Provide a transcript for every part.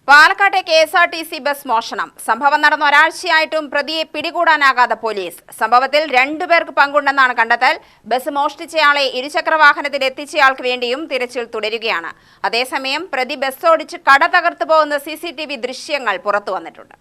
പാലക്കാട്ടെ KSRTC bus മോഷണം. സംഭവം നടന്ന ഒരാഴ്ചയായിട്ടും പ്രതിയെ പിടികൂടാനാകാതെ പോലീസ്. സംഭവത്തിൽ 2 പേർക്ക് പങ്കുണ്ടെന്നാണ് കണ്ടെത്തൽ. ബസ് മോഷ്ടിച്ചയാളെ ഇരുചക്രവാഹനത്തിൽ എത്തിച്ചയാൾക്ക് വേണ്ടിയും തിരച്ചിൽ തുടരുകയാണ്. അതേസമയം പ്രതി ബസ് ഓടിച്ച് കട തകർത്തു പോകുന്ന CCTV ദൃശ്യങ്ങൾ പുറത്തു വന്നിട്ടുണ്ട്.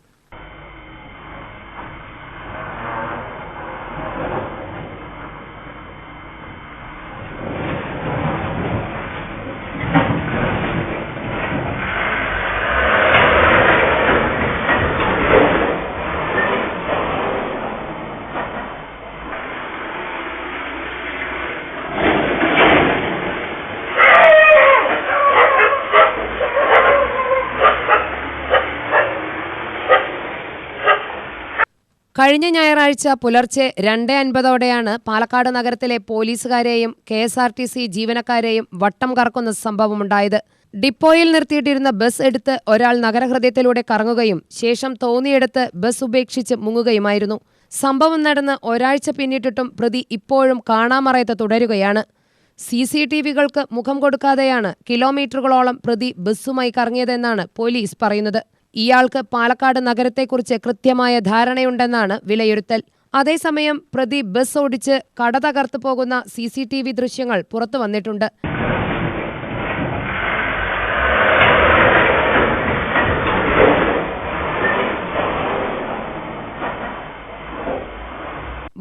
കഴിഞ്ഞ ഞായറാഴ്ച പുലർച്ചെ 2:50ഓടെയാണ് പാലക്കാട് നഗരത്തിലെ പോലീസുകാരെയും KSRTC ജീവനക്കാരെയും വട്ടം കറക്കുന്ന സംഭവമുണ്ടായത്. ഡിപ്പോയിൽ നിർത്തിയിട്ടിരുന്ന ബസ് എടുത്ത് ഒരാൾ നഗരഹൃദയത്തിലൂടെ കറങ്ങുകയും ശേഷം തോന്നിയെടുത്ത് ബസ് ഉപേക്ഷിച്ച് മുങ്ങുകയുമായിരുന്നു. സംഭവം നടന്ന് ഒരാഴ്ച പിന്നിട്ടിട്ടും പ്രതി ഇപ്പോഴും കാണാമറയത്ത് തുടരുകയാണ്. CCTVകൾക്ക് മുഖം കൊടുക്കാതെയാണ് കിലോമീറ്ററുകളോളം പ്രതി ബസ്സുമായി കറങ്ങിയതെന്നാണ് പോലീസ് പറയുന്നത്. ഇയാൾക്ക് പാലക്കാട് നഗരത്തെക്കുറിച്ച് കൃത്യമായ ധാരണയുണ്ടെന്നാണ് വിലയിരുത്തൽ. അതേസമയം പ്രതി ബസ് ഓടിച്ച് കട തകർത്തു പോകുന്ന CCTV ദൃശ്യങ്ങൾ പുറത്തു വന്നിട്ടുണ്ട്.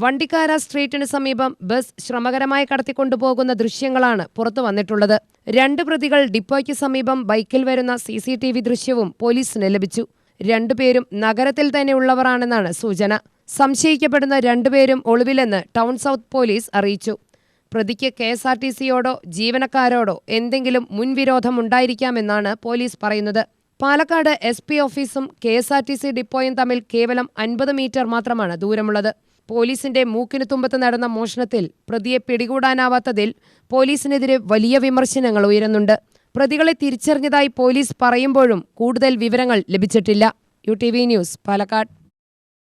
വണ്ടിക്കാര സ്ട്രീറ്റിന് സമീപം ബസ് ശ്രമകരമായി കടത്തിക്കൊണ്ടുപോകുന്ന ദൃശ്യങ്ങളാണ് പുറത്തു വന്നിട്ടുള്ളത്. 2 പ്രതികൾ ഡിപ്പോയ്ക്ക് സമീപം ബൈക്കിൽ വരുന്ന CCTV ദൃശ്യവും പോലീസിന് ലഭിച്ചു. 2 പേരും നഗരത്തിൽ തന്നെ ഉള്ളവരാണെന്നാണ് സൂചന. സംശയിക്കപ്പെടുന്ന 2 പേരും ഒളിവിലെന്ന് ടൗൺ സൗത്ത് പോലീസ് അറിയിച്ചു. പ്രതിക്ക് KSRTCയോടോ ജീവനക്കാരോടോ എന്തെങ്കിലും മുൻവിരോധമുണ്ടായിരിക്കാമെന്നാണ് പോലീസ് പറയുന്നത്. പാലക്കാട് SP ഓഫീസും KSRTC ഡിപ്പോയും തമ്മിൽ കേവലം 50 മീറ്റർ മാത്രമാണ് ദൂരമുള്ളത്. പോലീസിന്റെ മൂക്കിനു തുമ്പത്ത് നടന്ന മോഷണത്തിൽ പ്രതിയെ പിടികൂടാനാവാത്തതിൽ പോലീസിനെതിരെ വലിയ വിമർശനങ്ങൾ ഉയരുന്നുണ്ട്. പ്രതികളെ തിരിച്ചറിഞ്ഞതായി പോലീസ് പറയുമ്പോഴും കൂടുതൽ വിവരങ്ങൾ ലഭിച്ചിട്ടില്ല. UTV news, Palakkad.